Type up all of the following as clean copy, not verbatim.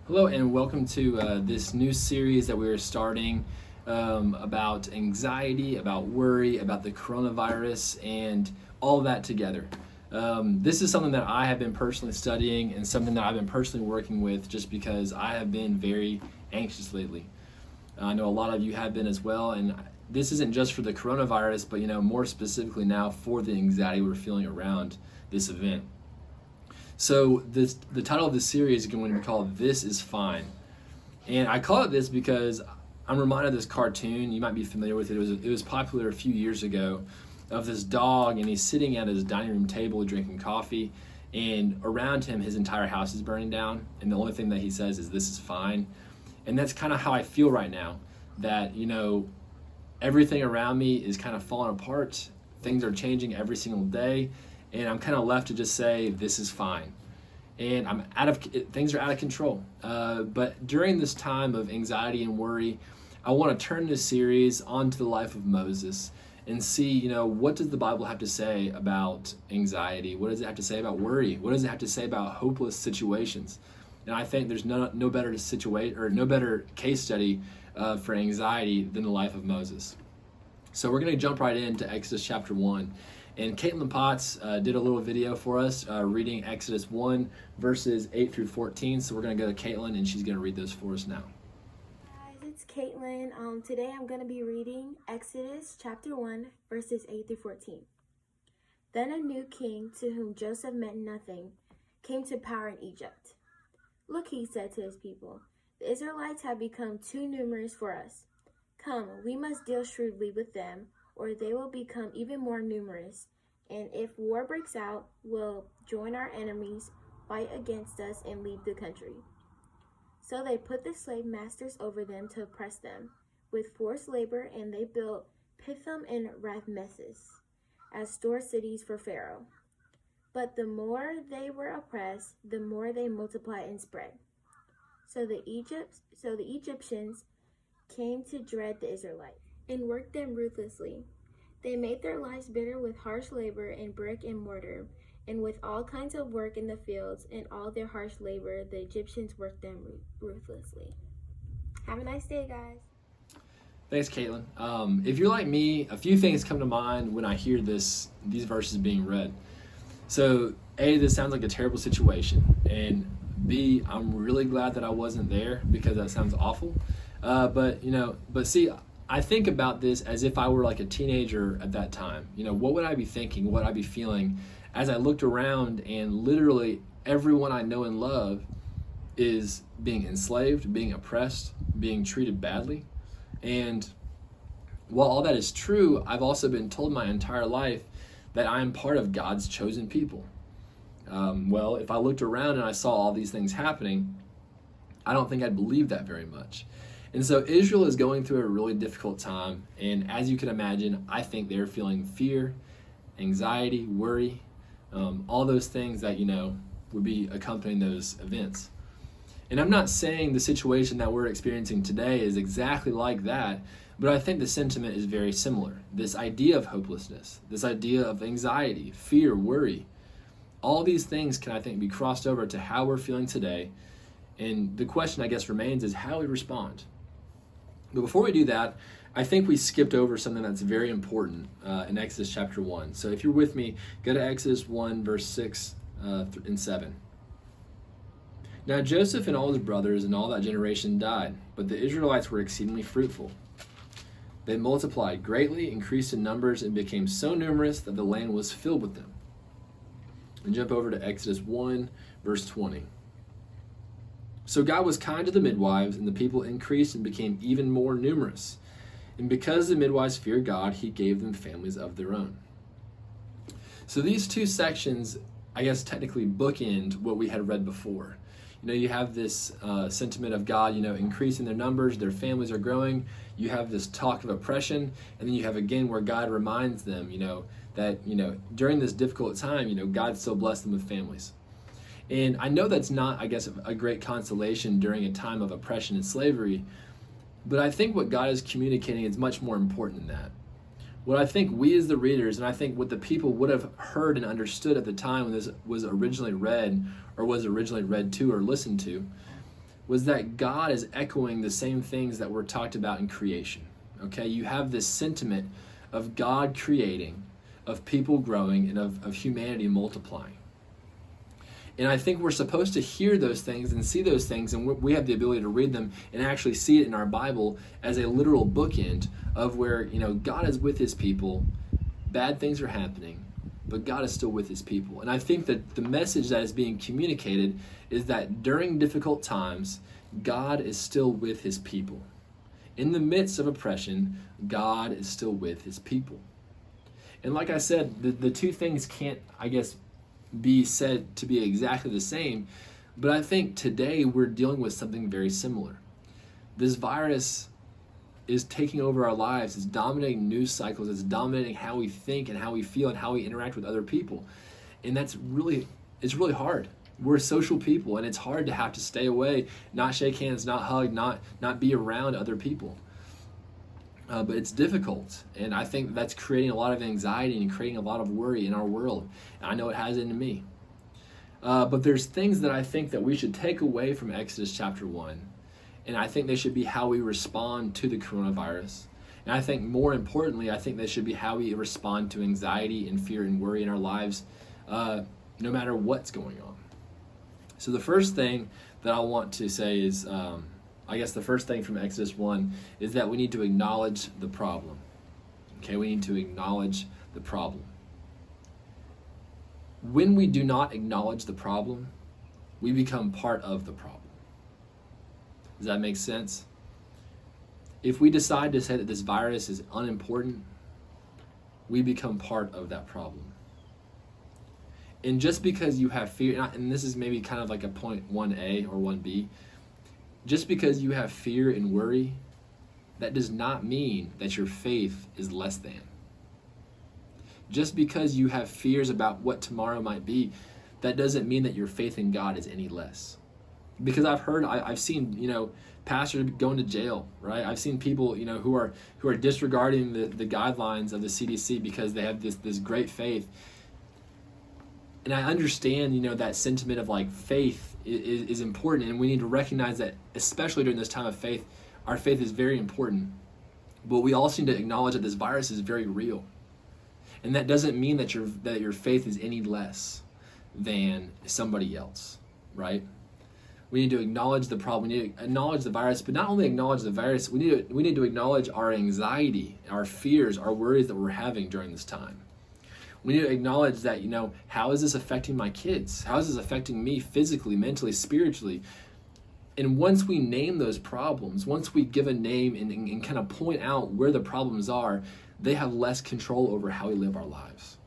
Hello and welcome to this new series that we are starting about anxiety, about worry, about the coronavirus, and all of that together. This is something that I have been personally studying and something that I've been personally working with just because I have been very anxious lately. I know a lot of you have been as well, and this isn't just for the coronavirus, but more specifically now for the anxiety we're feeling around this event. So the title of this series is going to be called "This Is Fine," and I call it this because I'm reminded of this cartoon. You might be familiar with it. It was popular a few years ago, of this dog, and he's sitting at his dining room table drinking coffee, and around him his entire house is burning down, and the only thing that he says is "This is fine," and that's kind of how I feel right now. That everything around me is kind of falling apart. Things are changing every single day. And I'm kind of left to just say, this is fine. And things are out of control. But during this time of anxiety and worry, I want to turn this series onto the life of Moses and see, what does the Bible have to say about anxiety? What does it have to say about worry? What does it have to say about hopeless situations? And I think there's no better case study for anxiety than the life of Moses. So we're going to jump right into Exodus chapter 1. And Caitlin Potts did a little video for us reading Exodus 1, verses 8 through 14. So we're going to go to Caitlin, and she's going to read those for us now. Hi guys, it's Caitlin. Today I'm going to be reading Exodus chapter 1, verses 8 through 14. Then a new king, to whom Joseph meant nothing, came to power in Egypt. "Look," he said to his people, "the Israelites have become too numerous for us. Come, we must deal shrewdly with them, or they will become even more numerous, and if war breaks out, we'll join our enemies, fight against us, and leave the country." So they put the slave masters over them to oppress them with forced labor, and they built Pithom and Ramesses as store cities for Pharaoh. But the more they were oppressed, the more they multiplied and spread. So the Egyptians came to dread the Israelites and worked them ruthlessly. They made their lives bitter with harsh labor in brick and mortar, and with all kinds of work in the fields, and all their harsh labor, the Egyptians worked them ruthlessly. Have a nice day, guys. Thanks, Caitlin. If you're like me, a few things come to mind when I hear these verses being read. So, A, this sounds like a terrible situation, and B, I'm really glad that I wasn't there because that sounds awful. But see, I think about this as if I were like a teenager at that time. What would I be thinking? What would I be feeling as I looked around and literally everyone I know and love is being enslaved, being oppressed, being treated badly. And while all that is true, I've also been told my entire life that I am part of God's chosen people. Well, if I looked around and I saw all these things happening, I don't think I'd believe that very much. And so Israel is going through a really difficult time, and as you can imagine, I think they're feeling fear, anxiety, worry, all those things that, would be accompanying those events. And I'm not saying the situation that we're experiencing today is exactly like that, but I think the sentiment is very similar. This idea of hopelessness, this idea of anxiety, fear, worry, all these things can, I think, be crossed over to how we're feeling today. And the question, I guess, remains is how we respond. But before we do that, I think we skipped over something that's very important in Exodus chapter 1. So if you're with me, go to Exodus 1, verse 6 and 7. "Now Joseph and all his brothers and all that generation died, but the Israelites were exceedingly fruitful. They multiplied greatly, increased in numbers, and became so numerous that the land was filled with them." And jump over to Exodus 1, verse 20. "So God was kind to the midwives, and the people increased and became even more numerous. And because the midwives feared God, he gave them families of their own." So these two sections, I guess, technically bookend what we had read before. You have this sentiment of God, increasing their numbers, their families are growing. You have this talk of oppression, and then you have again where God reminds them, that, during this difficult time, God still blessed them with families. And I know that's not, I guess, a great consolation during a time of oppression and slavery, but I think what God is communicating is much more important than that. What I think we as the readers, and I think what the people would have heard and understood at the time when this was originally read, or was originally read to or listened to, was that God is echoing the same things that were talked about in creation. Okay, you have this sentiment of God creating, of people growing, and of humanity multiplying. And I think we're supposed to hear those things and see those things, and we have the ability to read them and actually see it in our Bible as a literal bookend of where, God is with his people, bad things are happening, but God is still with his people. And I think that the message that is being communicated is that during difficult times, God is still with his people. In the midst of oppression, God is still with his people. And like I said, the two things can't, be said to be exactly the same, but I think today we're dealing with something very similar. This virus is taking over our lives. It's dominating news cycles. It's dominating how we think and how we feel and how we interact with other people. And it's really hard. We're social people, and it's hard to have to stay away, not shake hands, not hug, not be around other people. But it's difficult, and I think that's creating a lot of anxiety and creating a lot of worry in our world. And I know it has it in me. But there's things that I think that we should take away from Exodus chapter 1. And I think they should be how we respond to the coronavirus. And I think more importantly, I think they should be how we respond to anxiety and fear and worry in our lives, no matter what's going on. So the first thing that I want to say is, the first thing from Exodus 1 is that we need to acknowledge the problem. Okay, we need to acknowledge the problem. When we do not acknowledge the problem, we become part of the problem. Does that make sense? If we decide to say that this virus is unimportant, we become part of that problem. And just because you have fear, and this is maybe kind of like a point 1A or 1B, just because you have fear and worry, that does not mean that your faith is less than. Just because you have fears about what tomorrow might be, that doesn't mean that your faith in God is any less. Because I've seen, pastors going to jail, right? I've seen people, who are disregarding the guidelines of the CDC because they have this great faith. And I understand, that sentiment of like faith is important, and we need to recognize that, especially during this time of faith, our faith is very important. But we also need to acknowledge that this virus is very real, and that doesn't mean that your faith is any less than somebody else, right? We need to acknowledge the problem. We need to acknowledge the virus, but not only acknowledge the virus, we need to acknowledge our anxiety, our fears, our worries that we're having during this time. We need to acknowledge that, how is this affecting my kids? How is this affecting me physically, mentally, spiritually? And once we name those problems, once we give a name and kind of point out where the problems are, they have less control over how we live our lives.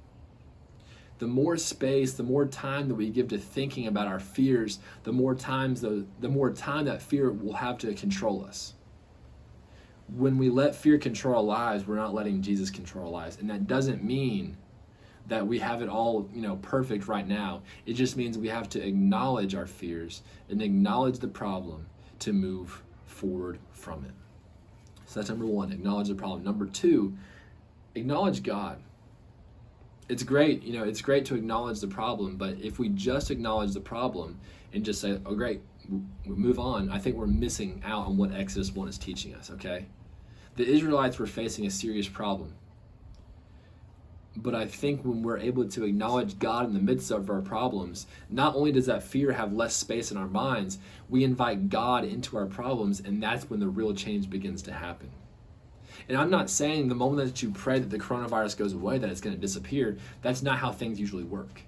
The more space, the more time that we give to thinking about our fears, the more time that fear will have to control us. When we let fear control our lives, we're not letting Jesus control our lives. And that doesn't mean that we have it all, perfect right now. It just means we have to acknowledge our fears and acknowledge the problem to move forward from it. So that's number one, acknowledge the problem. Number two, acknowledge God. It's great, it's great to acknowledge the problem, but if we just acknowledge the problem and just say, oh great, we move on, I think we're missing out on what Exodus 1 is teaching us, okay? The Israelites were facing a serious problem. But I think when we're able to acknowledge God in the midst of our problems, not only does that fear have less space in our minds, we invite God into our problems, and that's when the real change begins to happen. And I'm not saying the moment that you pray that the coronavirus goes away, that it's going to disappear. That's not how things usually work.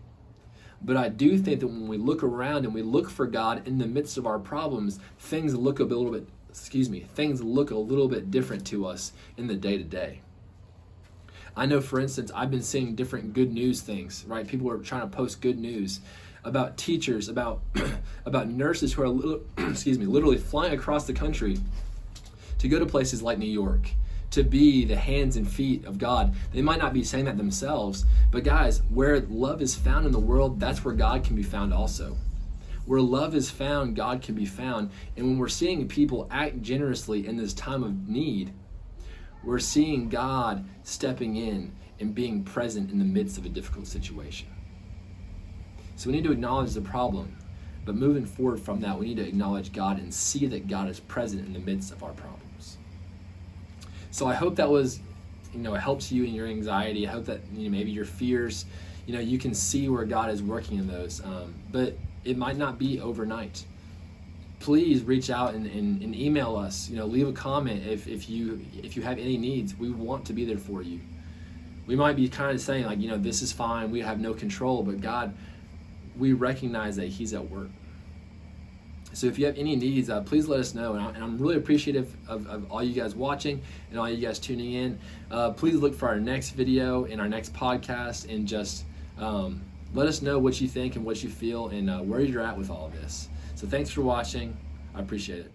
But I do think that when we look around and we look for God in the midst of our problems, things look a little bit different to us in the day-to-day. I know, for instance, I've been seeing different good news things, right? People are trying to post good news about teachers, about nurses who are literally flying across the country to go to places like New York, to be the hands and feet of God. They might not be saying that themselves, but guys, where love is found in the world, that's where God can be found also. Where love is found, God can be found. And when we're seeing people act generously in this time of need, we're seeing God stepping in and being present in the midst of a difficult situation. So we need to acknowledge the problem, But moving forward from that, we need to acknowledge God and see that God is present in the midst of our problems. So I hope that was, helps you in your anxiety. I hope that maybe your fears, you can see where God is working in those. But it might not be overnight. Please reach out and email us. Leave a comment if you have any needs. We want to be there for you. We might be kind of saying this is fine. We have no control, but God, we recognize that He's at work. So if you have any needs, please let us know. And I'm really appreciative of all you guys watching and all you guys tuning in. Please look for our next video and our next podcast, and just let us know what you think and what you feel and where you're at with all of this. So thanks for watching. I appreciate it.